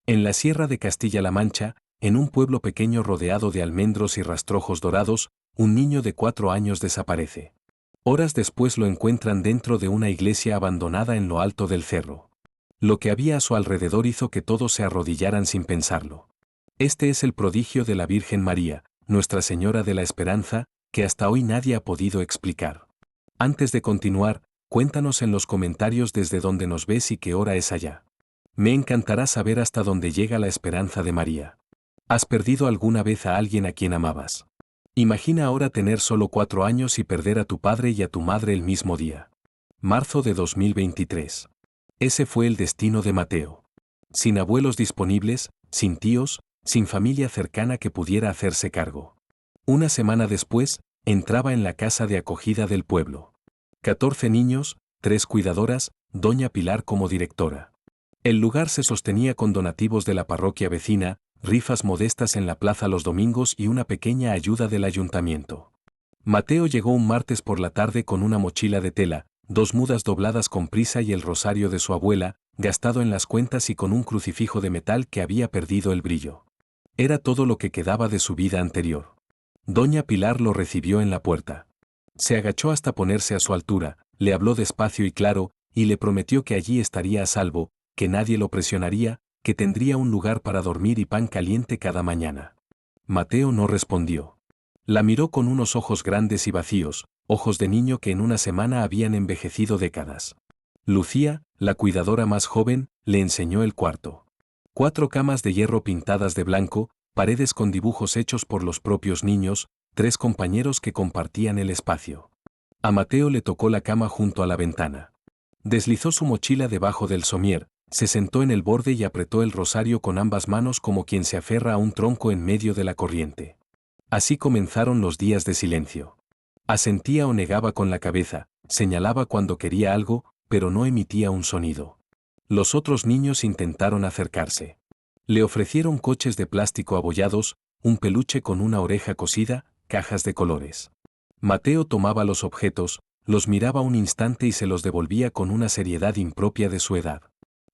En la Sierra de Castilla-La Mancha, en un pueblo pequeño rodeado de almendros y rastrojos dorados, un niño de 4 años desaparece. Horas después lo encuentran dentro de una iglesia abandonada en lo alto del cerro. Lo que había a su alrededor hizo que todos se arrodillaran sin pensarlo. Este es el prodigio de la Virgen María, Nuestra Señora de la Esperanza, que hasta hoy nadie ha podido explicar. Antes de continuar, cuéntanos en los comentarios desde dónde nos ves y qué hora es allá. Me encantará saber hasta dónde llega la esperanza de María. ¿Has perdido alguna vez a alguien a quien amabas? Imagina ahora tener solo 4 años y perder a tu padre y a tu madre el mismo día. Marzo de 2023. Ese fue el destino de Mateo. Sin abuelos disponibles, sin tíos, sin familia cercana que pudiera hacerse cargo. Una semana después, entraba en la casa de acogida del pueblo. 14 niños, 3 cuidadoras, doña Pilar como directora. El lugar se sostenía con donativos de la parroquia vecina, rifas modestas en la plaza los domingos y una pequeña ayuda del ayuntamiento. Mateo llegó un martes por la tarde con una mochila de tela, 2 mudas dobladas con prisa y el rosario de su abuela, gastado en las cuentas y con un crucifijo de metal que había perdido el brillo. Era todo lo que quedaba de su vida anterior. Doña Pilar lo recibió en la puerta. Se agachó hasta ponerse a su altura, le habló despacio y claro, y le prometió que allí estaría a salvo, que nadie lo presionaría, que tendría un lugar para dormir y pan caliente cada mañana. Mateo no respondió. La miró con unos ojos grandes y vacíos, ojos de niño que en una semana habían envejecido décadas. Lucía, la cuidadora más joven, le enseñó el cuarto. 4 camas de hierro pintadas de blanco, paredes con dibujos hechos por los propios niños, 3 compañeros que compartían el espacio. A Mateo le tocó la cama junto a la ventana. Deslizó su mochila debajo del somier, se sentó en el borde y apretó el rosario con ambas manos como quien se aferra a un tronco en medio de la corriente. Así comenzaron los días de silencio. Asentía o negaba con la cabeza, señalaba cuando quería algo, pero no emitía un sonido. Los otros niños intentaron acercarse. Le ofrecieron coches de plástico abollados, un peluche con una oreja cosida, cajas de colores. Mateo tomaba los objetos, los miraba un instante y se los devolvía con una seriedad impropia de su edad.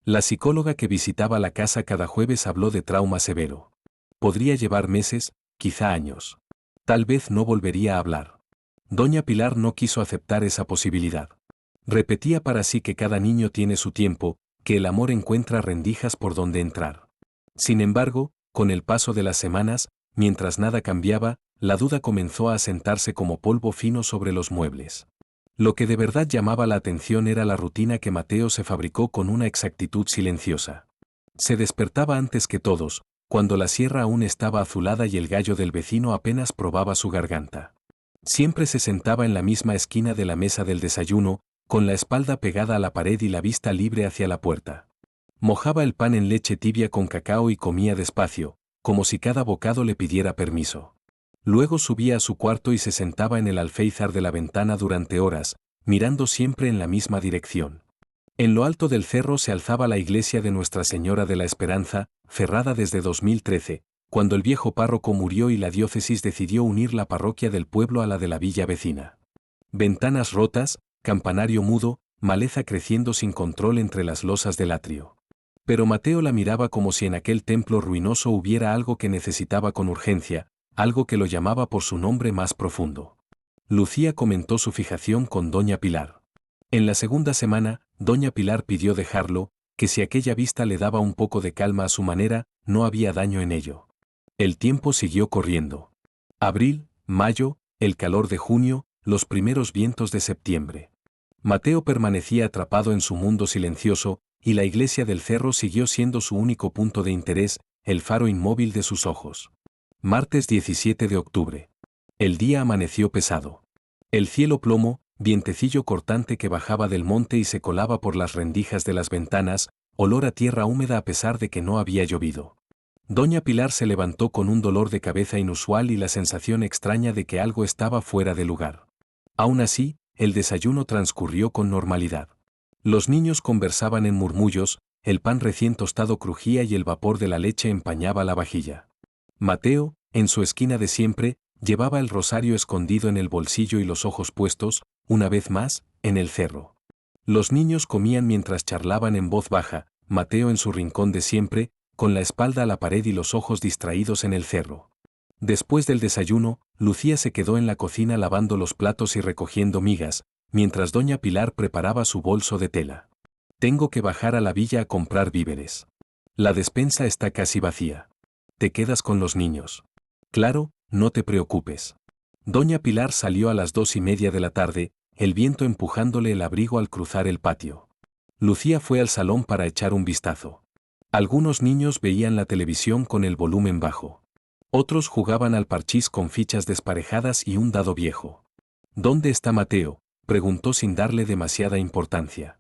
La psicóloga que visitaba la casa cada jueves habló de trauma severo. Podría llevar meses, quizá años. Tal vez no volvería a hablar. Doña Pilar no quiso aceptar esa posibilidad. Repetía para sí que cada niño tiene su tiempo, que el amor encuentra rendijas por donde entrar. Sin embargo, con el paso de las semanas, mientras nada cambiaba, la duda comenzó a asentarse como polvo fino sobre los muebles. Lo que de verdad llamaba la atención era la rutina que Mateo se fabricó con una exactitud silenciosa. Se despertaba antes que todos, cuando la sierra aún estaba azulada y el gallo del vecino apenas probaba su garganta. Siempre se sentaba en la misma esquina de la mesa del desayuno, con la espalda pegada a la pared y la vista libre hacia la puerta. Mojaba el pan en leche tibia con cacao y comía despacio, como si cada bocado le pidiera permiso. Luego subía a su cuarto y se sentaba en el alféizar de la ventana durante horas, mirando siempre en la misma dirección. En lo alto del cerro se alzaba la iglesia de Nuestra Señora de la Esperanza, cerrada desde 2013, cuando el viejo párroco murió y la diócesis decidió unir la parroquia del pueblo a la de la villa vecina. Ventanas rotas, campanario mudo, maleza creciendo sin control entre las losas del atrio. Pero Mateo la miraba como si en aquel templo ruinoso hubiera algo que necesitaba con urgencia, algo que lo llamaba por su nombre más profundo. Lucía comentó su fijación con doña Pilar. En la segunda semana, doña Pilar pidió dejarlo, que si aquella vista le daba un poco de calma a su manera, no había daño en ello. El tiempo siguió corriendo. Abril, mayo, el calor de junio, los primeros vientos de septiembre. Mateo permanecía atrapado en su mundo silencioso, y la iglesia del cerro siguió siendo su único punto de interés, el faro inmóvil de sus ojos. Martes 17 de octubre. El día amaneció pesado. El cielo plomo, vientecillo cortante que bajaba del monte y se colaba por las rendijas de las ventanas, olor a tierra húmeda a pesar de que no había llovido. Doña Pilar se levantó con un dolor de cabeza inusual y la sensación extraña de que algo estaba fuera de lugar. Aún así, el desayuno transcurrió con normalidad. Los niños conversaban en murmullos, el pan recién tostado crujía y el vapor de la leche empañaba la vajilla. Mateo, en su esquina de siempre, llevaba el rosario escondido en el bolsillo y los ojos puestos, una vez más, en el cerro. Los niños comían mientras charlaban en voz baja, Mateo en su rincón de siempre, con la espalda a la pared y los ojos distraídos en el cerro. Después del desayuno, Lucía se quedó en la cocina lavando los platos y recogiendo migas, mientras doña Pilar preparaba su bolso de tela. Tengo que bajar a la villa a comprar víveres. La despensa está casi vacía. ¿Te quedas con los niños? Claro, no te preocupes. Doña Pilar salió a las 2:30 de la tarde, el viento empujándole el abrigo al cruzar el patio. Lucía fue al salón para echar un vistazo. Algunos niños veían la televisión con el volumen bajo. Otros jugaban al parchís con fichas desparejadas y un dado viejo. ¿Dónde está Mateo?, preguntó sin darle demasiada importancia.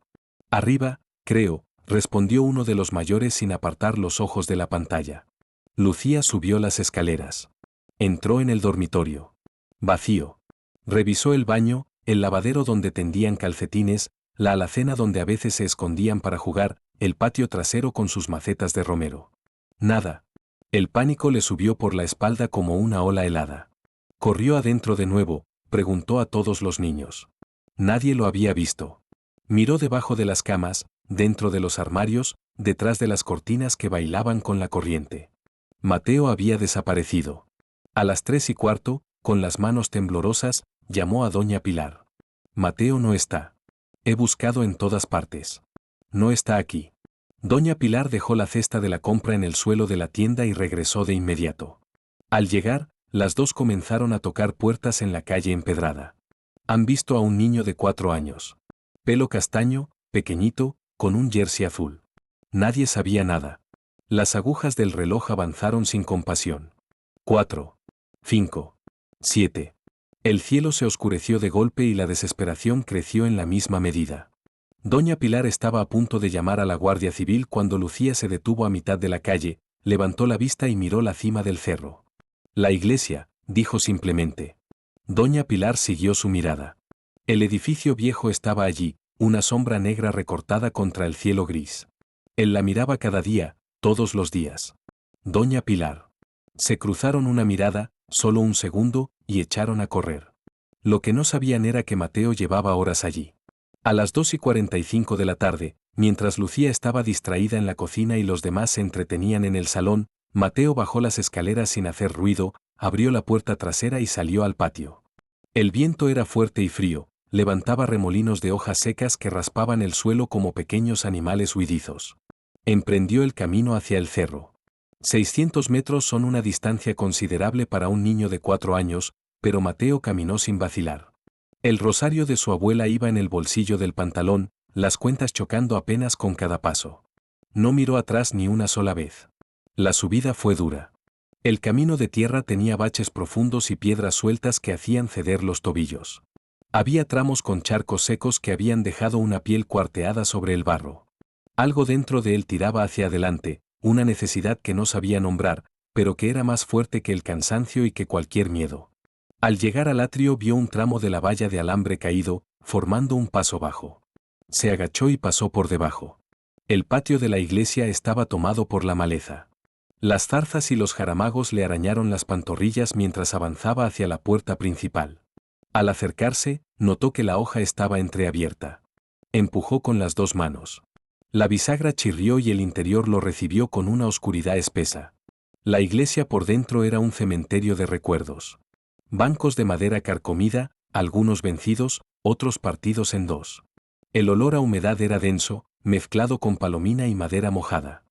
Arriba, creo, respondió uno de los mayores sin apartar los ojos de la pantalla. Lucía subió las escaleras. Entró en el dormitorio. Vacío. Revisó el baño, el lavadero donde tendían calcetines, la alacena donde a veces se escondían para jugar, el patio trasero con sus macetas de romero. Nada. El pánico le subió por la espalda como una ola helada. Corrió adentro de nuevo, preguntó a todos los niños. Nadie lo había visto. Miró debajo de las camas, dentro de los armarios, detrás de las cortinas que bailaban con la corriente. Mateo había desaparecido. A las 3:15, con las manos temblorosas, llamó a doña Pilar. Mateo no está. He buscado en todas partes. No está aquí. Doña Pilar dejó la cesta de la compra en el suelo de la tienda y regresó de inmediato. Al llegar, las dos comenzaron a tocar puertas en la calle empedrada. Han visto a un niño de 4 años. Pelo castaño, pequeñito, con un jersey azul. Nadie sabía nada. Las agujas del reloj avanzaron sin compasión. 4, 5, 7. El cielo se oscureció de golpe y la desesperación creció en la misma medida. Doña Pilar estaba a punto de llamar a la Guardia Civil cuando Lucía se detuvo a mitad de la calle, levantó la vista y miró la cima del cerro. La iglesia, dijo simplemente. Doña Pilar siguió su mirada. El edificio viejo estaba allí, una sombra negra recortada contra el cielo gris. Él la miraba cada día, todos los días. Doña Pilar. Se cruzaron una mirada, solo un segundo, y echaron a correr. Lo que no sabían era que Mateo llevaba horas allí. A las 2:45 de la tarde, mientras Lucía estaba distraída en la cocina y los demás se entretenían en el salón, Mateo bajó las escaleras sin hacer ruido, abrió la puerta trasera y salió al patio. El viento era fuerte y frío, levantaba remolinos de hojas secas que raspaban el suelo como pequeños animales huidizos. Emprendió el camino hacia el cerro. 600 metros son una distancia considerable para un niño de 4 años, pero Mateo caminó sin vacilar. El rosario de su abuela iba en el bolsillo del pantalón, las cuentas chocando apenas con cada paso. No miró atrás ni una sola vez. La subida fue dura. El camino de tierra tenía baches profundos y piedras sueltas que hacían ceder los tobillos. Había tramos con charcos secos que habían dejado una piel cuarteada sobre el barro. Algo dentro de él tiraba hacia adelante, una necesidad que no sabía nombrar, pero que era más fuerte que el cansancio y que cualquier miedo. Al llegar al atrio vio un tramo de la valla de alambre caído, formando un paso bajo. Se agachó y pasó por debajo. El patio de la iglesia estaba tomado por la maleza. Las zarzas y los jaramagos le arañaron las pantorrillas mientras avanzaba hacia la puerta principal. Al acercarse, notó que la hoja estaba entreabierta. Empujó con las 2 manos. La bisagra chirrió y el interior lo recibió con una oscuridad espesa. La iglesia por dentro era un cementerio de recuerdos. Bancos de madera carcomida, algunos vencidos, otros partidos en 2. El olor a humedad era denso, mezclado con palomina y madera mojada.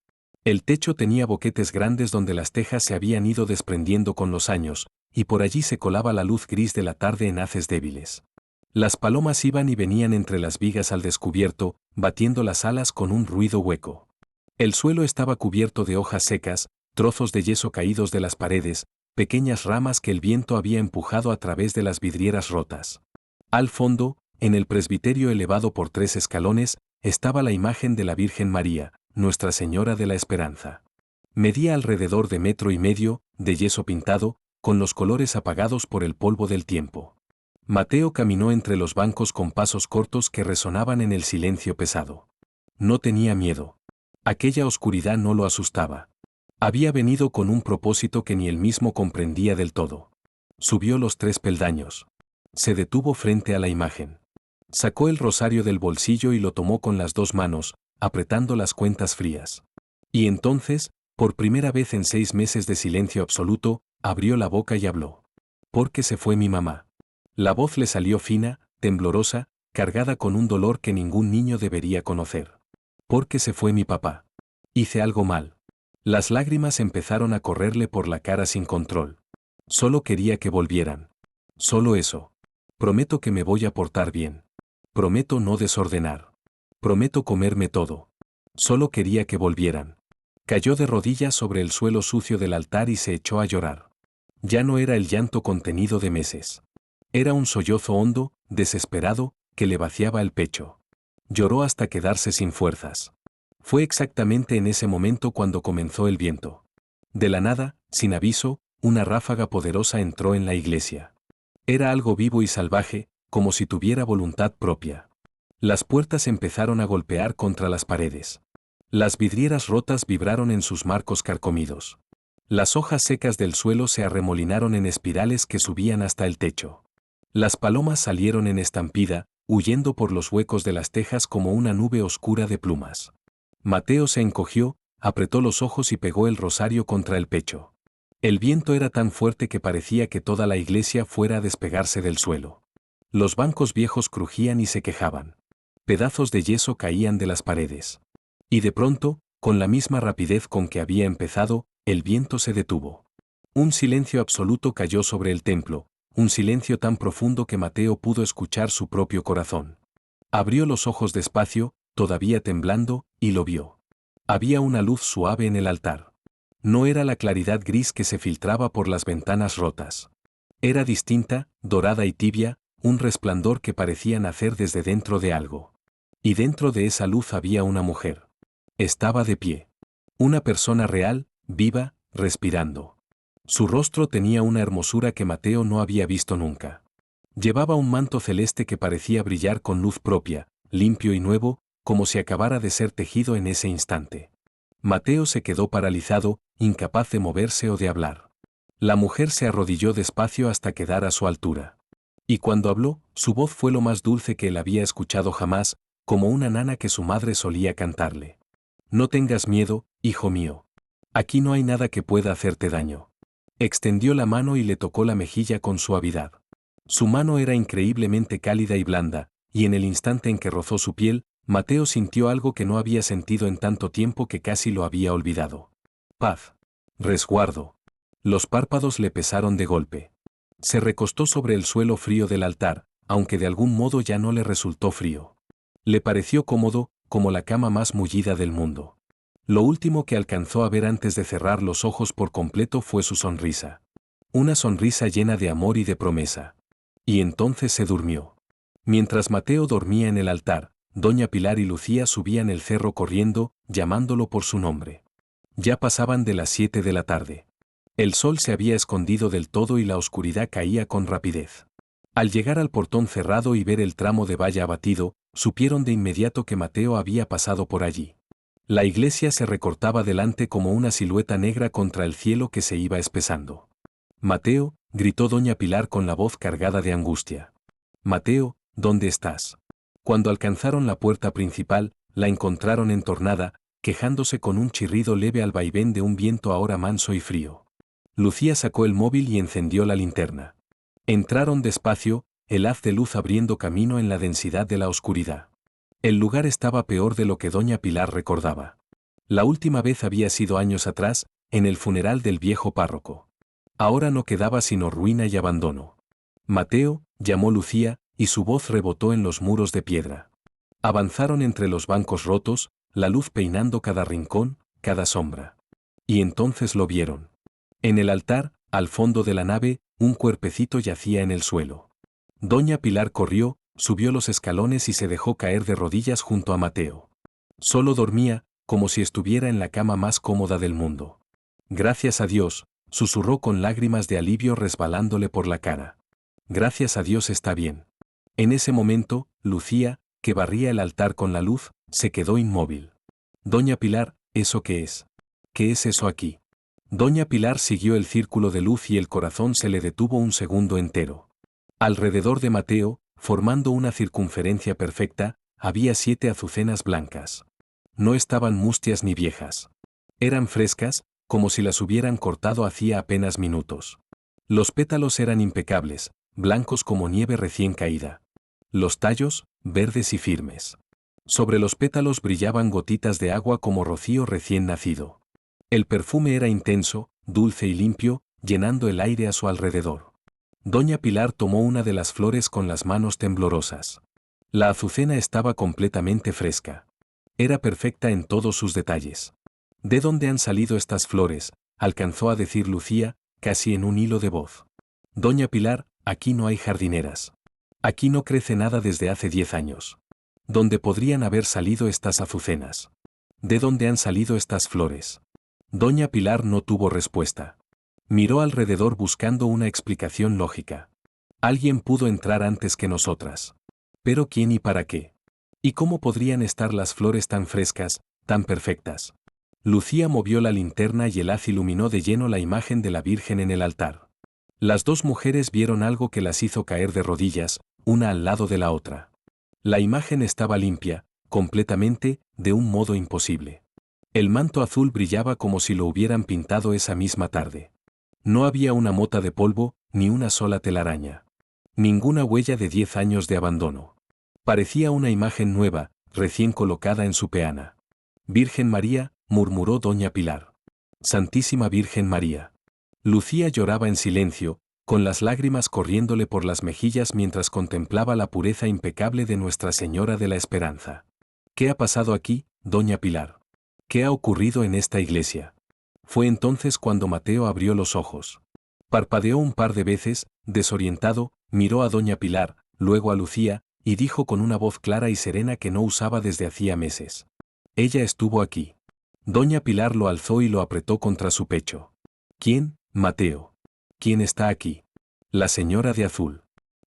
El techo tenía boquetes grandes donde las tejas se habían ido desprendiendo con los años, y por allí se colaba la luz gris de la tarde en haces débiles. Las palomas iban y venían entre las vigas al descubierto, batiendo las alas con un ruido hueco. El suelo estaba cubierto de hojas secas, trozos de yeso caídos de las paredes, pequeñas ramas que el viento había empujado a través de las vidrieras rotas. Al fondo, en el presbiterio elevado por 3 escalones, estaba la imagen de la Virgen María, Nuestra Señora de la Esperanza. Medía alrededor de 1,5 metros, de yeso pintado, con los colores apagados por el polvo del tiempo. Mateo caminó entre los bancos con pasos cortos que resonaban en el silencio pesado. No tenía miedo. Aquella oscuridad no lo asustaba. Había venido con un propósito que ni él mismo comprendía del todo. Subió los 3 peldaños. Se detuvo frente a la imagen. Sacó el rosario del bolsillo y lo tomó con las 2 manos, apretando las cuentas frías. Y entonces, Por primera vez en 6 meses de silencio absoluto, abrió la boca y habló. Porque se fue mi mamá. La voz le salió fina, temblorosa, cargada con un dolor que ningún niño debería conocer. Porque se fue mi papá. Hice algo mal. Las lágrimas empezaron a correrle por la cara sin control. Solo quería que volvieran. Solo eso. Prometo que me voy a portar bien. Prometo no desordenar. Prometo comerme todo. Solo quería que volvieran. Cayó de rodillas sobre el suelo sucio del altar y se echó a llorar. Ya no era el llanto contenido de meses. Era un sollozo hondo, desesperado, que le vaciaba el pecho. Lloró hasta quedarse sin fuerzas. Fue exactamente en ese momento cuando comenzó el viento. De la nada, sin aviso, una ráfaga poderosa entró en la iglesia. Era algo vivo y salvaje, como si tuviera voluntad propia. Las puertas empezaron a golpear contra las paredes. Las vidrieras rotas vibraron en sus marcos carcomidos. Las hojas secas del suelo se arremolinaron en espirales que subían hasta el techo. Las palomas salieron en estampida, huyendo por los huecos de las tejas como una nube oscura de plumas. Mateo se encogió, apretó los ojos y pegó el rosario contra el pecho. El viento era tan fuerte que parecía que toda la iglesia fuera a despegarse del suelo. Los bancos viejos crujían y se quejaban. Pedazos de yeso caían de las paredes. Y de pronto, con la misma rapidez con que había empezado, el viento se detuvo. Un silencio absoluto cayó sobre el templo, un silencio tan profundo que Mateo pudo escuchar su propio corazón. Abrió los ojos despacio, todavía temblando, y lo vio. Había una luz suave en el altar. No era la claridad gris que se filtraba por las ventanas rotas. Era distinta, dorada y tibia, un resplandor que parecía nacer desde dentro de algo. Y dentro de esa luz había una mujer. Estaba de pie. Una persona real, viva, respirando. Su rostro tenía una hermosura que Mateo no había visto nunca. Llevaba un manto celeste que parecía brillar con luz propia, limpio y nuevo, como si acabara de ser tejido en ese instante. Mateo se quedó paralizado, incapaz de moverse o de hablar. La mujer se arrodilló despacio hasta quedar a su altura. Y cuando habló, su voz fue lo más dulce que él había escuchado jamás, como una nana que su madre solía cantarle. No tengas miedo, hijo mío. Aquí no hay nada que pueda hacerte daño. Extendió la mano y le tocó la mejilla con suavidad. Su mano era increíblemente cálida y blanda, y en el instante en que rozó su piel, Mateo sintió algo que no había sentido en tanto tiempo que casi lo había olvidado. Paz. Resguardo. Los párpados le pesaron de golpe. Se recostó sobre el suelo frío del altar, aunque de algún modo ya no le resultó frío. Le pareció cómodo, como la cama más mullida del mundo. Lo último que alcanzó a ver antes de cerrar los ojos por completo fue su sonrisa. Una sonrisa llena de amor y de promesa. Y entonces se durmió. Mientras Mateo dormía en el altar, doña Pilar y Lucía subían el cerro corriendo, llamándolo por su nombre. Ya pasaban de las 7 de la tarde. El sol se había escondido del todo y la oscuridad caía con rapidez. Al llegar al portón cerrado y ver el tramo de valla abatido, supieron de inmediato que Mateo había pasado por allí. La iglesia se recortaba delante como una silueta negra contra el cielo que se iba espesando. «Mateo», gritó doña Pilar con la voz cargada de angustia. «Mateo, ¿dónde estás?». Cuando alcanzaron la puerta principal, la encontraron entornada, quejándose con un chirrido leve al vaivén de un viento ahora manso y frío. Lucía sacó el móvil y encendió la linterna. Entraron despacio, el haz de luz abriendo camino en la densidad de la oscuridad. El lugar estaba peor de lo que doña Pilar recordaba. La última vez había sido años atrás, en el funeral del viejo párroco. Ahora no quedaba sino ruina y abandono. «Mateo», llamó Lucía, y su voz rebotó en los muros de piedra. Avanzaron entre los bancos rotos, la luz peinando cada rincón, cada sombra. Y entonces lo vieron. En el altar, al fondo de la nave, un cuerpecito yacía en el suelo. Doña Pilar corrió, subió los escalones y se dejó caer de rodillas junto a Mateo. Solo dormía, como si estuviera en la cama más cómoda del mundo. «Gracias a Dios», susurró con lágrimas de alivio resbalándole por la cara. «Gracias a Dios está bien». En ese momento, Lucía, que barría el altar con la luz, se quedó inmóvil. «Doña Pilar, ¿eso qué es? ¿Qué es eso aquí?». Doña Pilar siguió el círculo de luz y el corazón se le detuvo un segundo entero. Alrededor de Mateo, formando una circunferencia perfecta, había 7 azucenas blancas. No estaban mustias ni viejas. Eran frescas, como si las hubieran cortado hacía apenas minutos. Los pétalos eran impecables, blancos como nieve recién caída. Los tallos, verdes y firmes. Sobre los pétalos brillaban gotitas de agua como rocío recién nacido. El perfume era intenso, dulce y limpio, llenando el aire a su alrededor. Doña Pilar tomó una de las flores con las manos temblorosas. La azucena estaba completamente fresca. Era perfecta en todos sus detalles. ¿De dónde han salido estas flores?, alcanzó a decir Lucía, casi en un hilo de voz. Doña Pilar, aquí no hay jardineras. Aquí no crece nada desde hace 10 años. ¿Dónde podrían haber salido estas azucenas? ¿De dónde han salido estas flores? Doña Pilar no tuvo respuesta. Miró alrededor buscando una explicación lógica. Alguien pudo entrar antes que nosotras. ¿Pero quién y para qué? ¿Y cómo podrían estar las flores tan frescas, tan perfectas? Lucía movió la linterna y el haz iluminó de lleno la imagen de la Virgen en el altar. Las dos mujeres vieron algo que las hizo caer de rodillas, una al lado de la otra. La imagen estaba limpia, completamente, de un modo imposible. El manto azul brillaba como si lo hubieran pintado esa misma tarde. No había una mota de polvo, ni una sola telaraña. Ninguna huella de 10 años de abandono. Parecía una imagen nueva, recién colocada en su peana. Virgen María, murmuró doña Pilar. Santísima Virgen María. Lucía lloraba en silencio, con las lágrimas corriéndole por las mejillas mientras contemplaba la pureza impecable de Nuestra Señora de la Esperanza. ¿Qué ha pasado aquí, doña Pilar? ¿Qué ha ocurrido en esta iglesia? Fue entonces cuando Mateo abrió los ojos. Parpadeó un par de veces, desorientado, miró a doña Pilar, luego a Lucía, y dijo con una voz clara y serena que no usaba desde hacía meses. Ella estuvo aquí. Doña Pilar lo alzó y lo apretó contra su pecho. ¿Quién, Mateo? ¿Quién está aquí? La señora de azul.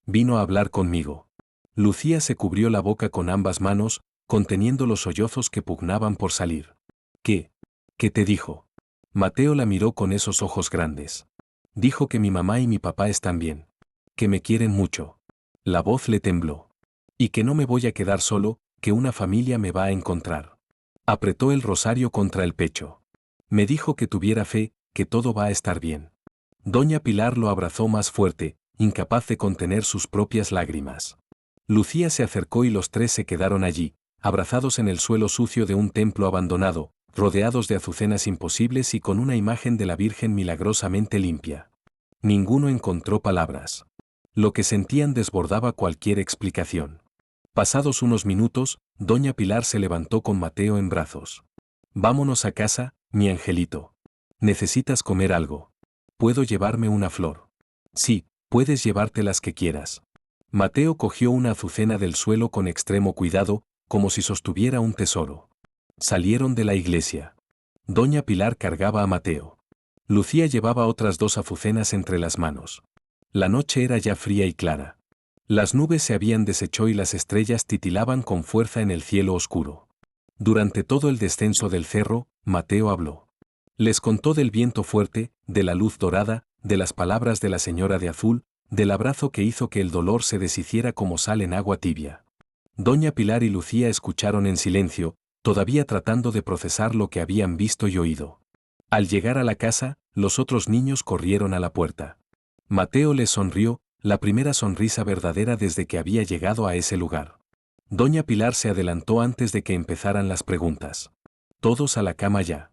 Vino a hablar conmigo. Lucía se cubrió la boca con ambas manos, conteniendo los sollozos que pugnaban por salir. ¿Qué? ¿Qué te dijo? Mateo la miró con esos ojos grandes. Dijo que mi mamá y mi papá están bien. Que me quieren mucho. La voz le tembló. Y que no me voy a quedar solo, que una familia me va a encontrar. Apretó el rosario contra el pecho. Me dijo que tuviera fe, que todo va a estar bien. Doña Pilar lo abrazó más fuerte, incapaz de contener sus propias lágrimas. Lucía se acercó y los tres se quedaron allí, abrazados en el suelo sucio de un templo abandonado, rodeados de azucenas imposibles y con una imagen de la Virgen milagrosamente limpia. Ninguno encontró palabras. Lo que sentían desbordaba cualquier explicación. Pasados unos minutos, doña Pilar se levantó con Mateo en brazos. Vámonos a casa, mi angelito. ¿Necesitas comer algo? ¿Puedo llevarme una flor? Sí, puedes llevarte las que quieras. Mateo cogió una azucena del suelo con extremo cuidado, como si sostuviera un tesoro. Salieron de la iglesia. Doña Pilar cargaba a Mateo. Lucía llevaba otras 2 azucenas entre las manos. La noche era ya fría y clara. Las nubes se habían deshecho y las estrellas titilaban con fuerza en el cielo oscuro. Durante todo el descenso del cerro, Mateo habló. Les contó del viento fuerte, de la luz dorada, de las palabras de la señora de azul, del abrazo que hizo que el dolor se deshiciera como sal en agua tibia. Doña Pilar y Lucía escucharon en silencio, todavía tratando de procesar lo que habían visto y oído. Al llegar a la casa, los otros niños corrieron a la puerta. Mateo les sonrió, la primera sonrisa verdadera desde que había llegado a ese lugar. Doña Pilar se adelantó antes de que empezaran las preguntas. Todos a la cama ya.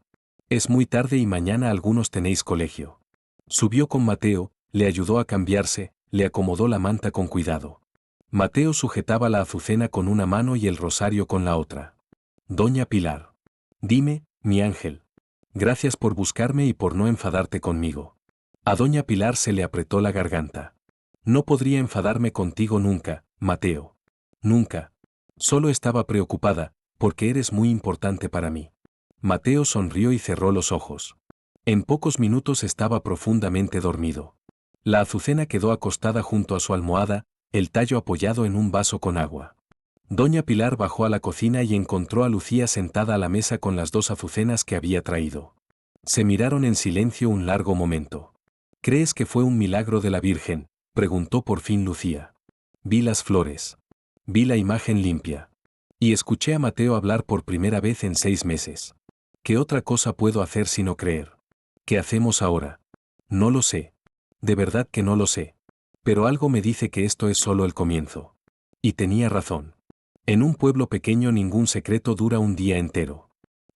Es muy tarde y mañana algunos tenéis colegio. Subió con Mateo, le ayudó a cambiarse, le acomodó la manta con cuidado. Mateo sujetaba la azucena con una mano y el rosario con la otra. Doña Pilar. Dime, mi ángel. Gracias por buscarme y por no enfadarte conmigo. A doña Pilar se le apretó la garganta. No podría enfadarme contigo nunca, Mateo. Nunca. Solo estaba preocupada, porque eres muy importante para mí. Mateo sonrió y cerró los ojos. En pocos minutos estaba profundamente dormido. La azucena quedó acostada junto a su almohada, el tallo apoyado en un vaso con agua. Doña Pilar bajó a la cocina y encontró a Lucía sentada a la mesa con las 2 azucenas que había traído. Se miraron en silencio un largo momento. ¿Crees que fue un milagro de la Virgen?, preguntó por fin Lucía. Vi las flores. Vi la imagen limpia. Y escuché a Mateo hablar por primera vez en 6 meses. ¿Qué otra cosa puedo hacer sino creer? ¿Qué hacemos ahora? No lo sé. De verdad que no lo sé. Pero algo me dice que esto es solo el comienzo. Y tenía razón. En un pueblo pequeño ningún secreto dura un día entero.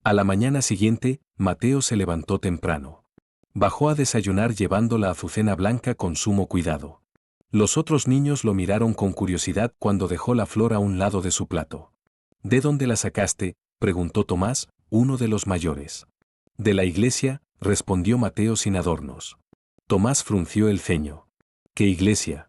A la mañana siguiente, Mateo se levantó temprano. Bajó a desayunar llevando la azucena blanca con sumo cuidado. Los otros niños lo miraron con curiosidad cuando dejó la flor a un lado de su plato. ¿De dónde la sacaste?, preguntó Tomás, uno de los mayores. De la iglesia, respondió Mateo sin adornos. Tomás frunció el ceño. ¿Qué iglesia?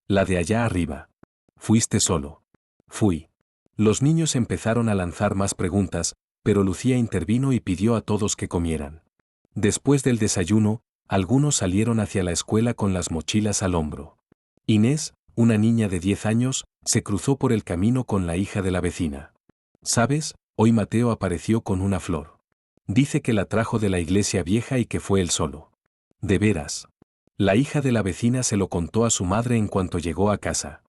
La de allá arriba. ¿Fuiste solo? Fui. Los niños empezaron a lanzar más preguntas, pero Lucía intervino y pidió a todos que comieran. Después del desayuno, algunos salieron hacia la escuela con las mochilas al hombro. Inés, una niña de 10 años, se cruzó por el camino con la hija de la vecina. ¿Sabes? Hoy Mateo apareció con una flor. Dice que la trajo de la iglesia vieja y que fue él solo. ¿De veras? La hija de la vecina se lo contó a su madre en cuanto llegó a casa.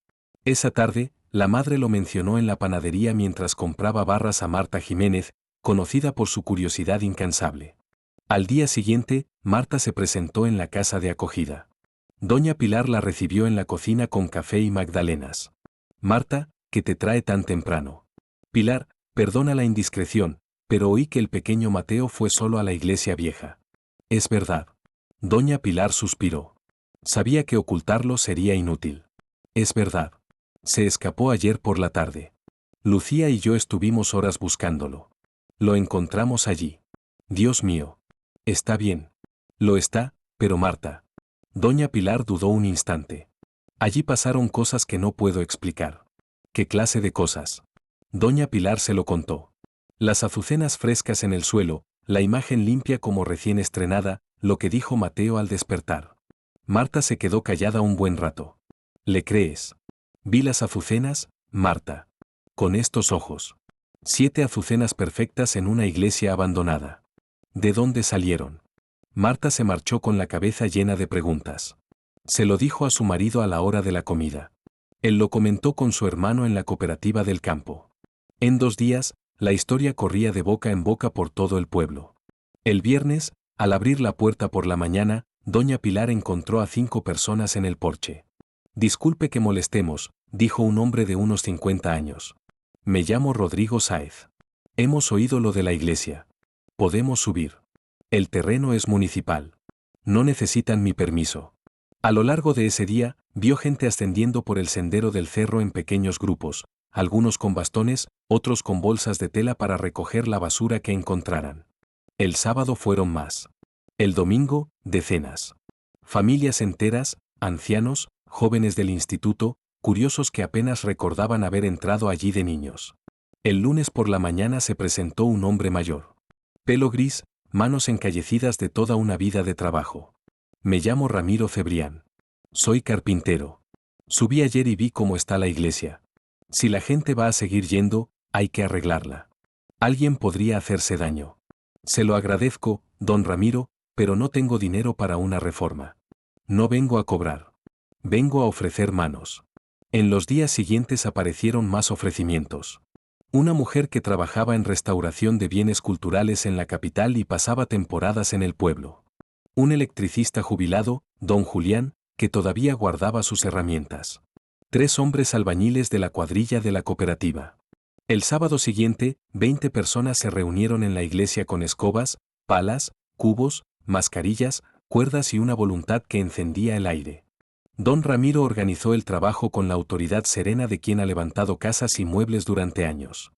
Esa tarde, la madre lo mencionó en la panadería mientras compraba barras a Marta Jiménez, conocida por su curiosidad incansable. Al día siguiente, Marta se presentó en la casa de acogida. Doña Pilar la recibió en la cocina con café y magdalenas. Marta, ¿qué te trae tan temprano? Pilar, perdona la indiscreción, pero oí que el pequeño Mateo fue solo a la iglesia vieja. Es verdad. Doña Pilar suspiró. Sabía que ocultarlo sería inútil. Es verdad. Se escapó ayer por la tarde. Lucía y yo estuvimos horas buscándolo. Lo encontramos allí. Dios mío. Está bien. Lo está, pero Marta. Doña Pilar dudó un instante. Allí pasaron cosas que no puedo explicar. ¿Qué clase de cosas? Doña Pilar se lo contó. Las azucenas frescas en el suelo, la imagen limpia como recién estrenada, lo que dijo Mateo al despertar. Marta se quedó callada un buen rato. ¿Le crees? Vi las azucenas, Marta. Con estos ojos. 7 azucenas perfectas en una iglesia abandonada. ¿De dónde salieron? Marta se marchó con la cabeza llena de preguntas. Se lo dijo a su marido a la hora de la comida. Él lo comentó con su hermano en la cooperativa del campo. En 2 días, la historia corría de boca en boca por todo el pueblo. El viernes, al abrir la puerta por la mañana, doña Pilar encontró a 5 personas en el porche. Disculpe que molestemos, dijo un hombre de unos 50 años. Me llamo Rodrigo Sáez. Hemos oído lo de la iglesia. Podemos subir. El terreno es municipal. No necesitan mi permiso. A lo largo de ese día, vio gente ascendiendo por el sendero del cerro en pequeños grupos, algunos con bastones, otros con bolsas de tela para recoger la basura que encontraran. El sábado fueron más. El domingo, decenas. Familias enteras, ancianos, jóvenes del instituto, curiosos que apenas recordaban haber entrado allí de niños. El lunes por la mañana se presentó un hombre mayor. Pelo gris, manos encallecidas de toda una vida de trabajo. Me llamo Ramiro Cebrián. Soy carpintero. Subí ayer y vi cómo está la iglesia. Si la gente va a seguir yendo, hay que arreglarla. Alguien podría hacerse daño. Se lo agradezco, don Ramiro, pero no tengo dinero para una reforma. No vengo a cobrar. Vengo a ofrecer manos. En los días siguientes aparecieron más ofrecimientos. Una mujer que trabajaba en restauración de bienes culturales en la capital y pasaba temporadas en el pueblo. Un electricista jubilado, don Julián, que todavía guardaba sus herramientas. 3 hombres albañiles de la cuadrilla de la cooperativa. El sábado siguiente, 20 personas se reunieron en la iglesia con escobas, palas, cubos, mascarillas, cuerdas y una voluntad que encendía el aire. Don Ramiro organizó el trabajo con la autoridad serena de quien ha levantado casas y muebles durante años.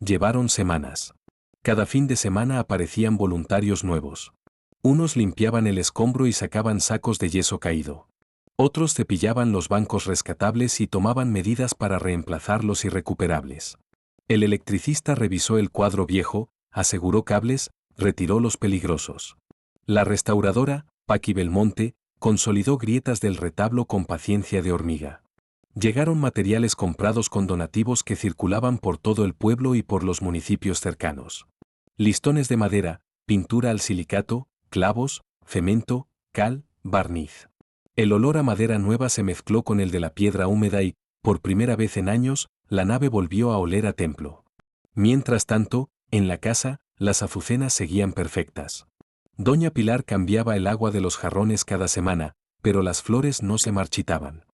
Llevaron semanas. Cada fin de semana aparecían voluntarios nuevos. Unos limpiaban el escombro y sacaban sacos de yeso caído. Otros cepillaban los bancos rescatables y tomaban medidas para reemplazar los irrecuperables. El electricista revisó el cuadro viejo, aseguró cables, retiró los peligrosos. La restauradora, Paqui Belmonte, consolidó grietas del retablo con paciencia de hormiga. Llegaron materiales comprados con donativos que circulaban por todo el pueblo y por los municipios cercanos. Listones de madera, pintura al silicato, clavos, cemento, cal, barniz. El olor a madera nueva se mezcló con el de la piedra húmeda y, por primera vez en años, la nave volvió a oler a templo. Mientras tanto, en la casa, las azucenas seguían perfectas. Doña Pilar cambiaba el agua de los jarrones cada semana, pero las flores no se marchitaban.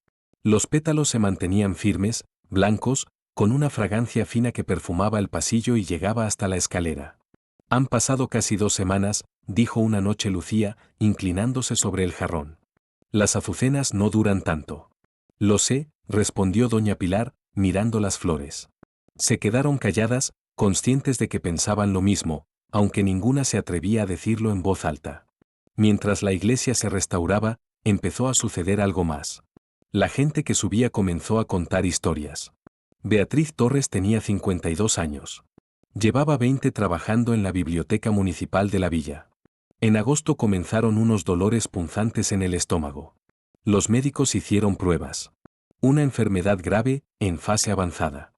Los pétalos se mantenían firmes, blancos, con una fragancia fina que perfumaba el pasillo y llegaba hasta la escalera. Han pasado casi 2 semanas, dijo una noche Lucía, inclinándose sobre el jarrón. Las azucenas no duran tanto. Lo sé, respondió doña Pilar, mirando las flores. Se quedaron calladas, conscientes de que pensaban lo mismo, aunque ninguna se atrevía a decirlo en voz alta. Mientras la iglesia se restauraba, empezó a suceder algo más. La gente que subía comenzó a contar historias. Beatriz Torres tenía 52 años. Llevaba 20 trabajando en la biblioteca municipal de la villa. En agosto comenzaron unos dolores punzantes en el estómago. Los médicos hicieron pruebas. Una enfermedad grave, en fase avanzada.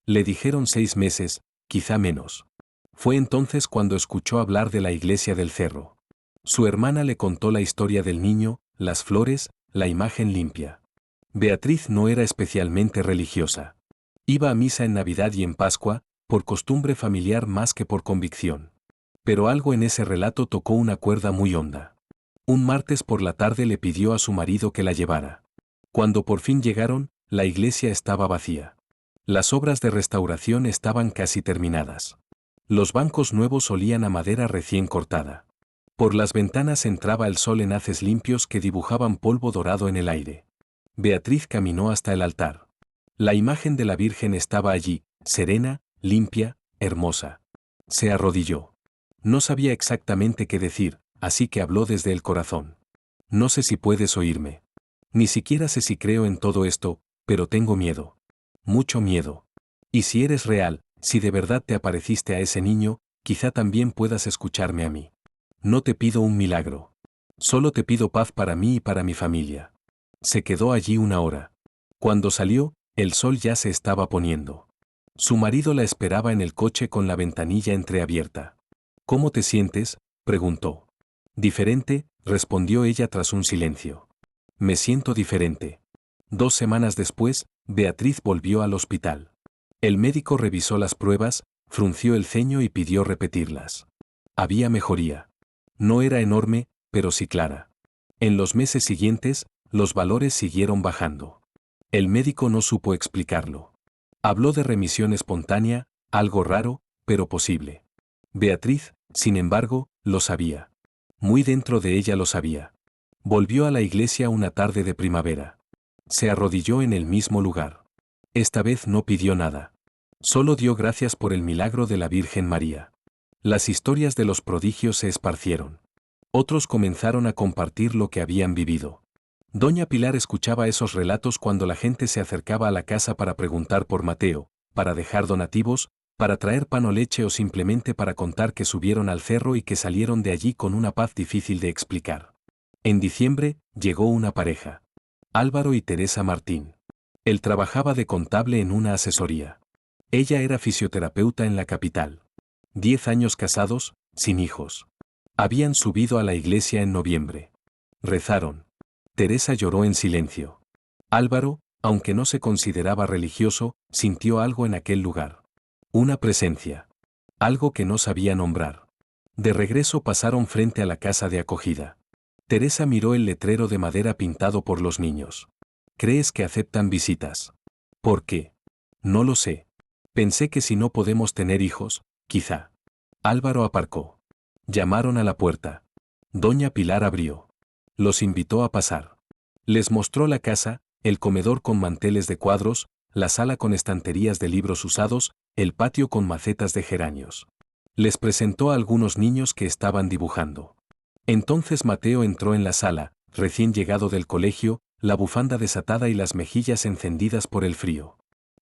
Le dijeron 6 meses, quizá menos. Fue entonces cuando escuchó hablar de la iglesia del cerro. Su hermana le contó la historia del niño, las flores, la imagen limpia. Beatriz no era especialmente religiosa. Iba a misa en Navidad y en Pascua, por costumbre familiar más que por convicción. Pero algo en ese relato tocó una cuerda muy honda. Un martes por la tarde le pidió a su marido que la llevara. Cuando por fin llegaron, la iglesia estaba vacía. Las obras de restauración estaban casi terminadas. Los bancos nuevos olían a madera recién cortada. Por las ventanas entraba el sol en haces limpios que dibujaban polvo dorado en el aire. Beatriz caminó hasta el altar. La imagen de la Virgen estaba allí, serena, limpia, hermosa. Se arrodilló. No sabía exactamente qué decir, así que habló desde el corazón. No sé si puedes oírme. Ni siquiera sé si creo en todo esto, pero tengo miedo. Mucho miedo. Y si eres real, si de verdad te apareciste a ese niño, quizá también puedas escucharme a mí. No te pido un milagro. Solo te pido paz para mí y para mi familia. Se quedó allí una hora. Cuando salió, el sol ya se estaba poniendo. Su marido la esperaba en el coche con la ventanilla entreabierta. ¿Cómo te sientes?, preguntó. Diferente, respondió ella tras un silencio. Me siento diferente. 2 semanas después, Beatriz volvió al hospital. El médico revisó las pruebas, frunció el ceño y pidió repetirlas. Había mejoría. No era enorme, pero sí clara. En los meses siguientes, los valores siguieron bajando. El médico no supo explicarlo. Habló de remisión espontánea, algo raro, pero posible. Beatriz, sin embargo, lo sabía. Muy dentro de ella lo sabía. Volvió a la iglesia una tarde de primavera. Se arrodilló en el mismo lugar. Esta vez no pidió nada. Solo dio gracias por el milagro de la Virgen María. Las historias de los prodigios se esparcieron. Otros comenzaron a compartir lo que habían vivido. Doña Pilar escuchaba esos relatos cuando la gente se acercaba a la casa para preguntar por Mateo, para dejar donativos, para traer pan o leche o simplemente para contar que subieron al cerro y que salieron de allí con una paz difícil de explicar. En diciembre, llegó una pareja. Álvaro y Teresa Martín. Él trabajaba de contable en una asesoría. Ella era fisioterapeuta en la capital. 10 años casados, sin hijos. Habían subido a la iglesia en noviembre. Rezaron. Teresa lloró en silencio. Álvaro, aunque no se consideraba religioso, sintió algo en aquel lugar. Una presencia. Algo que no sabía nombrar. De regreso pasaron frente a la casa de acogida. Teresa miró el letrero de madera pintado por los niños. ¿Crees que aceptan visitas? ¿Por qué? No lo sé. Pensé que si no podemos tener hijos, quizá. Álvaro aparcó. Llamaron a la puerta. Doña Pilar abrió. Los invitó a pasar. Les mostró la casa, el comedor con manteles de cuadros, la sala con estanterías de libros usados, el patio con macetas de geranios. Les presentó a algunos niños que estaban dibujando. Entonces Mateo entró en la sala, recién llegado del colegio, la bufanda desatada y las mejillas encendidas por el frío.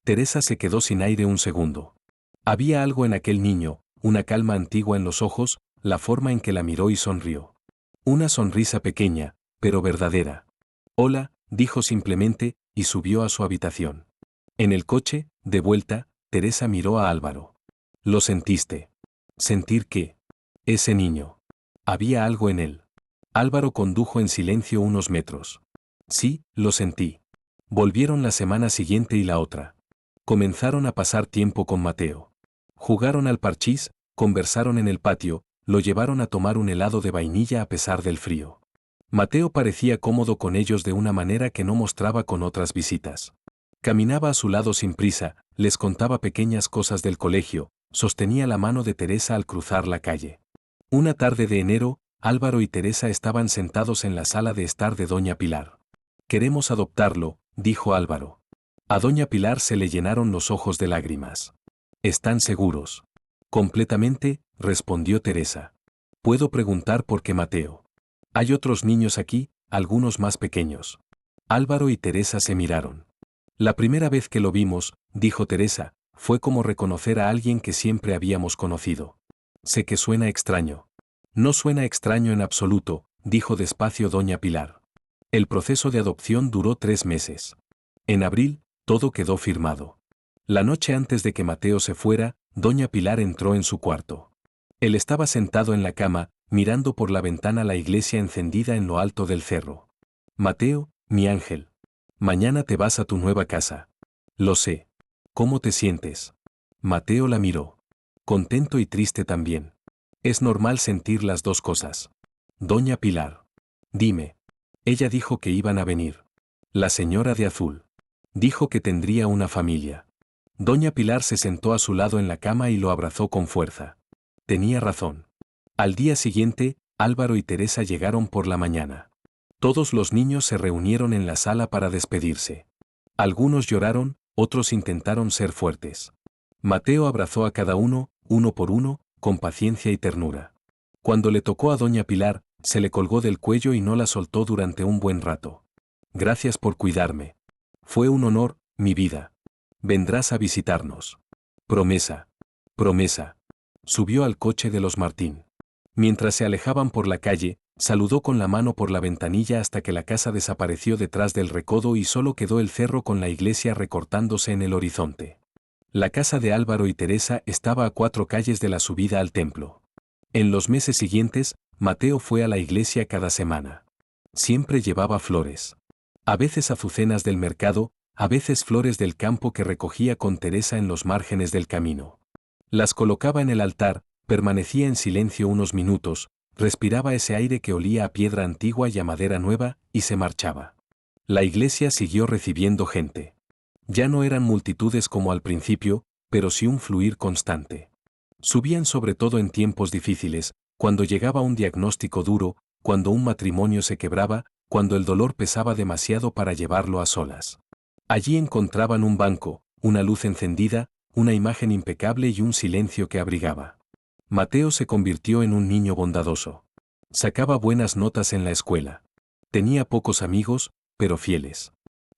Teresa se quedó sin aire un segundo. Había algo en aquel niño, una calma antigua en los ojos, la forma en que la miró y sonrió. Una sonrisa pequeña, pero verdadera. Hola, dijo simplemente, y subió a su habitación. En el coche, de vuelta, Teresa miró a Álvaro. ¿Lo sentiste? ¿Sentir qué? Ese niño. Había algo en él. Álvaro condujo en silencio unos metros. Sí, lo sentí. Volvieron la semana siguiente y la otra. Comenzaron a pasar tiempo con Mateo. Jugaron al parchís, conversaron en el patio, lo llevaron a tomar un helado de vainilla a pesar del frío. Mateo parecía cómodo con ellos de una manera que no mostraba con otras visitas. Caminaba a su lado sin prisa, les contaba pequeñas cosas del colegio, sostenía la mano de Teresa al cruzar la calle. Una tarde de enero, Álvaro y Teresa estaban sentados en la sala de estar de Doña Pilar. «Queremos adoptarlo», dijo Álvaro. A Doña Pilar se le llenaron los ojos de lágrimas. «¿Están seguros?» «Completamente», respondió Teresa. «¿Puedo preguntar por qué Mateo?» «Hay otros niños aquí, algunos más pequeños». Álvaro y Teresa se miraron. «La primera vez que lo vimos», dijo Teresa, «fue como reconocer a alguien que siempre habíamos conocido». «Sé que suena extraño». «No suena extraño en absoluto», dijo despacio Doña Pilar. El proceso de adopción duró 3 meses. En abril, todo quedó firmado. La noche antes de que Mateo se fuera, Doña Pilar entró en su cuarto. Él estaba sentado en la cama, mirando por la ventana la iglesia encendida en lo alto del cerro. «Mateo, mi ángel. Mañana te vas a tu nueva casa». «Lo sé. ¿Cómo te sientes?» Mateo la miró. Contento y triste también. Es normal sentir las dos cosas. «Doña Pilar. Dime». Ella dijo que iban a venir. La señora de azul. Dijo que tendría una familia. Doña Pilar se sentó a su lado en la cama y lo abrazó con fuerza. Tenía razón. Al día siguiente, Álvaro y Teresa llegaron por la mañana. Todos los niños se reunieron en la sala para despedirse. Algunos lloraron, otros intentaron ser fuertes. Mateo abrazó a cada uno, uno por uno, con paciencia y ternura. Cuando le tocó a Doña Pilar, se le colgó del cuello y no la soltó durante un buen rato. «Gracias por cuidarme. Fue un honor, mi vida. Vendrás a visitarnos». «Promesa. Promesa». Subió al coche de los Martín. Mientras se alejaban por la calle, saludó con la mano por la ventanilla hasta que la casa desapareció detrás del recodo y solo quedó el cerro con la iglesia recortándose en el horizonte. La casa de Álvaro y Teresa estaba a 4 calles de la subida al templo. En los meses siguientes, Mateo fue a la iglesia cada semana. Siempre llevaba flores. A veces azucenas del mercado, a veces flores del campo que recogía con Teresa en los márgenes del camino. Las colocaba en el altar, permanecía en silencio unos minutos, respiraba ese aire que olía a piedra antigua y a madera nueva, y se marchaba. La iglesia siguió recibiendo gente. Ya no eran multitudes como al principio, pero sí un fluir constante. Subían sobre todo en tiempos difíciles, cuando llegaba un diagnóstico duro, cuando un matrimonio se quebraba, cuando el dolor pesaba demasiado para llevarlo a solas. Allí encontraban un banco, una luz encendida, una imagen impecable y un silencio que abrigaba. Mateo se convirtió en un niño bondadoso. Sacaba buenas notas en la escuela. Tenía pocos amigos, pero fieles.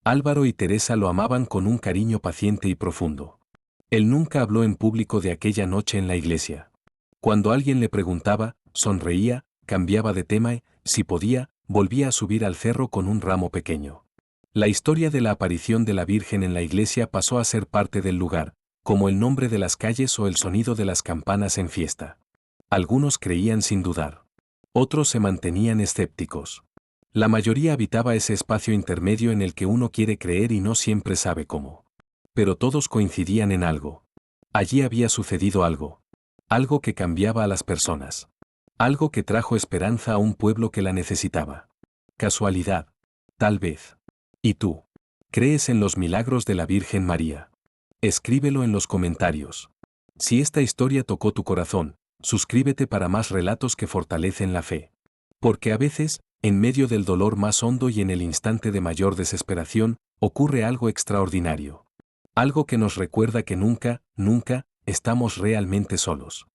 Álvaro y Teresa lo amaban con un cariño paciente y profundo. Él nunca habló en público de aquella noche en la iglesia. Cuando alguien le preguntaba, sonreía, cambiaba de tema y, si podía, volvía a subir al cerro con un ramo pequeño. La historia de la aparición de la Virgen en la iglesia pasó a ser parte del lugar, como el nombre de las calles o el sonido de las campanas en fiesta. Algunos creían sin dudar. Otros se mantenían escépticos. La mayoría habitaba ese espacio intermedio en el que uno quiere creer y no siempre sabe cómo. Pero todos coincidían en algo. Allí había sucedido algo. Algo que cambiaba a las personas. Algo que trajo esperanza a un pueblo que la necesitaba. Casualidad. Tal vez. ¿Y tú? ¿Crees en los milagros de la Virgen María? Escríbelo en los comentarios. Si esta historia tocó tu corazón, suscríbete para más relatos que fortalecen la fe. Porque a veces, en medio del dolor más hondo y en el instante de mayor desesperación, ocurre algo extraordinario. Algo que nos recuerda que nunca, nunca, estamos realmente solos.